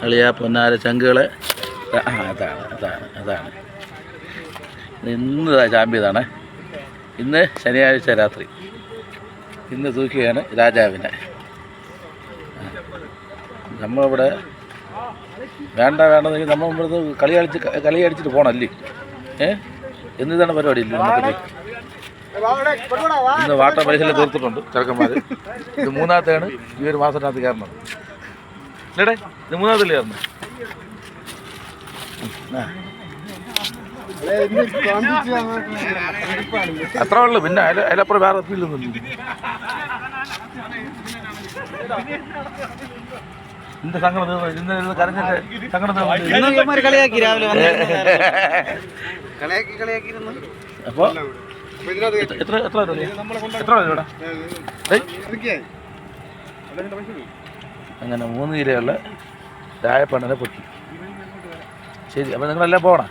അളിയ പൊന്നാര ചങ്കുകളെ. അതാണ് അതാണ് അതാണ് ഇന്ന് ചാമ്പ്യതാണ്. ഇന്ന് ശനിയാഴ്ച രാത്രി ഇന്ന് തൂക്കിയാണ് രാജാവിനെ. നമ്മളിവിടെ വേണ്ടെങ്കിൽ നമ്മൾ ഇവിടുന്ന് കളി അടിച്ചിട്ട് പോകണമല്ലേ? എന്നിതാണ് പരിപാടി ഇല്ല നമുക്ക്. ഇന്ന് വാട്ടർ പരിശീലനം തീർത്തിട്ടുണ്ട് ചെറുക്കന്മാർ. ഇത് മൂന്നാമത്തെയാണ് ഈ ഒരു മാസത്തിനകത്ത് കയറണം. ഇല്ലേ, ഇത് മൂന്നാമത്തല്ലേ കയറണം. അത്ര ഉള്ളു. പിന്നെ അതിലപ്പുറം വേറെ ഫീലൊന്നുമില്ല. ഇന്ന് സങ്കടം ഇന്ന് കരഞ്ഞിട്ട് സങ്കടം കളിയാക്കി രാവിലെ അപ്പോൾ എത്ര എത്ര രൂപ അങ്ങനെ 3 കിലോയുള്ള ചായപ്പണ്ണനെ പൊട്ടി. ശരി, അപ്പോൾ നിങ്ങളെല്ലാം പോകണം.